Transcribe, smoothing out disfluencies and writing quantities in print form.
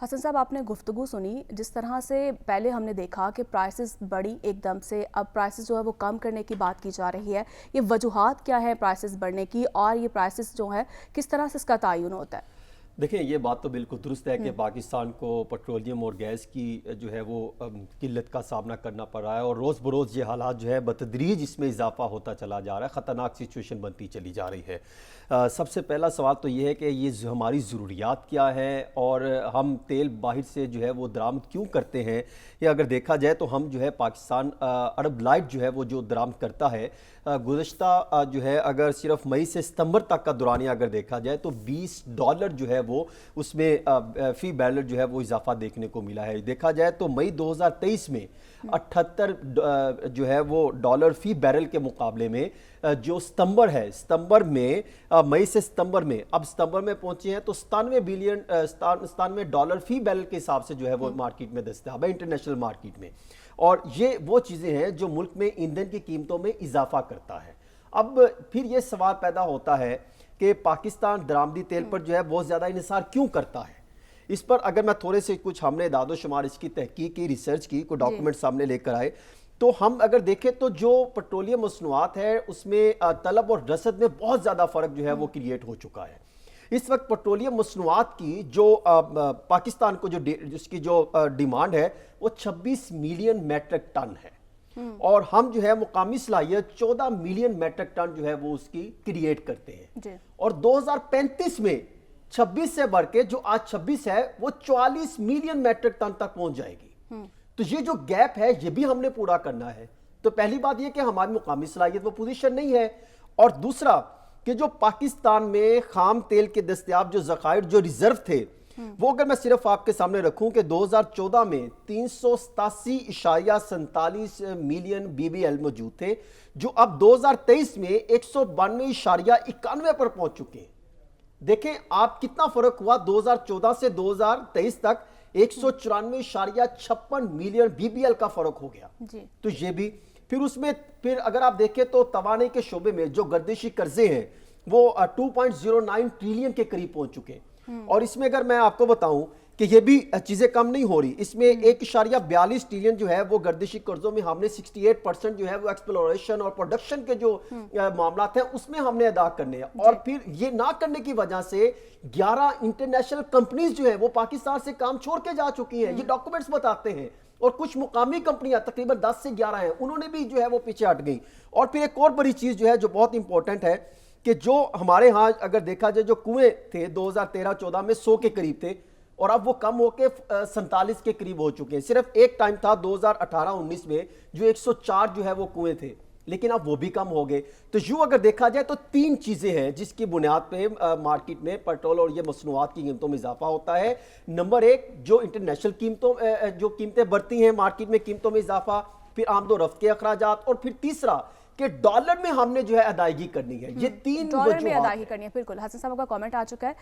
حسن صاحب آپ نے گفتگو سنی، جس طرح سے پہلے ہم نے دیکھا کہ پرائسز بڑھی ایک دم سے، اب پرائسز جو ہے وہ کم کرنے کی بات کی جا رہی ہے. یہ وجوہات کیا ہے پرائسز بڑھنے کی، اور یہ پرائسز جو ہے کس طرح سے اس کا تعین ہوتا ہے؟ دیکھیں یہ بات تو بالکل درست ہے کہ پاکستان کو پٹرولیم اور گیس کی جو ہے وہ قلت کا سامنا کرنا پڑ رہا ہے، اور روز بروز یہ حالات جو ہے بتدریج اس میں اضافہ ہوتا چلا جا رہا ہے، خطرناک سچویشن بنتی چلی جا رہی ہے. سب سے پہلا سوال تو یہ ہے کہ یہ ہماری ضروریات کیا ہے، اور ہم تیل باہر سے جو ہے وہ درآمد کیوں کرتے ہیں. یہ اگر دیکھا جائے تو ہم جو ہے پاکستان عرب لائٹ جو ہے وہ جو درآمد کرتا ہے، گزشتہ جو ہے اگر صرف مئی سے ستمبر تک کا دورانیہ اگر دیکھا جائے تو $20 جو ہے وہ اس میں فی بیرل جو ہے وہ اضافہ دیکھنے کو ملا ہے. دیکھا جائے تو مئی 2023 میں 78 جو ہے وہ ڈالر فی بیرل کے مقابلے میں جو ستمبر ہے، ستمبر میں مئی سے ستمبر میں اب ستمبر میں پہنچے ہیں تو $97 فی بیرل کے حساب سے جو ہے وہ مارکیٹ میں دستیاب ہے، انٹرنیشنل مارکیٹ میں. اور یہ وہ چیزیں ہیں جو ملک میں ایندھن کی قیمتوں میں اضافہ کرتا ہے. اب پھر یہ سوال پیدا ہوتا ہے کہ پاکستان درآمدی تیل پر جو ہے بہت زیادہ انحصار کیوں کرتا ہے. اس پر اگر میں تھوڑے سے کچھ ہم نے اعداد و شمار اس کی تحقیق کی، ریسرچ کی، کوئی ڈاکومنٹ سامنے لے کر آئے تو ہم اگر دیکھیں تو جو پٹرولیم مصنوعات ہے اس میں طلب اور رسد میں بہت زیادہ فرق جو ہے وہ کریٹ ہو چکا ہے. اس وقت پٹرولیم مصنوعات کی جو پاکستان کو جس کی جو ڈیمانڈ ہے وہ 26 ملین میٹرک ٹن ہے، اور ہم جو ہے مقامی صلاحیت 14 ملین میٹرک ٹن جو ہے وہ اس کی کریٹ کرتے ہیں. اور 2035 میں 26 سے بڑھ کے جو آج 26 ہے وہ 44 ملین میٹرک ٹن تک پہنچ جائے گی. تو یہ جو گیپ ہے یہ بھی ہم نے پورا کرنا ہے. تو پہلی بات یہ کہ ہماری مقامی صلاحیت وہ پوزیشن نہیں ہے، اور دوسرا کہ جو پاکستان میں خام تیل کے دستیاب جو ذخائر جو ریزرو تھے وہ اگر میں صرف آپ کے سامنے رکھوں کہ 2014 میں 387.47 ملین BBL موجود تھے، جو اب 2023 میں 192.91 پر پہنچ چکے ہیں. دیکھیں آپ کتنا فرق ہوا 2014 سے 2023 تک، 194.56 ملین BBL کا فرق ہو گیا. تو یہ بھی پھر اس میں پھر اگر آپ دیکھیں تو توانائی کے شعبے میں جو گردشی قرضے ہیں وہ 2.09 ٹریلین کے قریب پہنچ چکے ہیں. اور اس میں اگر میں آپ کو بتاؤں کہ یہ بھی چیزیں کم نہیں ہو رہی، اس میں 1.42 ٹریلین جو ہے وہ گردشی قرضوں میں ہم نے 68% جو ہے وہ ایکسپلوریشن اور پروڈکشن کے جو معاملات ہیں اس میں ہم نے ادا کرنے ہیں. اور پھر یہ نہ کرنے کی وجہ سے 11 انٹرنیشنل کمپنیز جو ہیں وہ پاکستان سے کام چھوڑ کے جا چکی ہیں، یہ ڈاکومنٹس بتاتے ہیں. اور کچھ مقامی کمپنیاں تقریباً 10 سے 11 ہیں، انہوں نے بھی جو ہے وہ پیچھے ہٹ گئی. اور پھر ایک اور بڑی چیز جو ہے جو بہت امپورٹنٹ ہے کہ جو ہمارے ہاں اگر دیکھا جائے جو کنویں تھے 2013-14 میں 100 کے قریب تھے، اور اب وہ کم ہو کے 47 کے قریب ہو چکے ہیں. صرف ایک ٹائم تھا 2018-19 میں جو 104 جو ہے وہ کنویں تھے، لیکن اب وہ بھی کم ہو گئے. تو یوں اگر دیکھا جائے تو 3 چیزیں ہیں جس کی بنیاد پہ مارکیٹ میں پیٹرول اور یہ مصنوعات کی قیمتوں میں اضافہ ہوتا ہے. نمبر 1 جو انٹرنیشنل قیمتوں جو قیمتیں بڑھتی ہیں مارکیٹ میں، قیمتوں میں اضافہ، پھر آمد و رفت کے اخراجات، اور پھر تیسرا کہ ڈالر میں ہم نے جو ہے ادائیگی کرنی ہے. یہ 3 ڈالر میں ادائیگی کرنی ہے. بالکل حسن صاحب کا کامنٹ آ چکا ہے.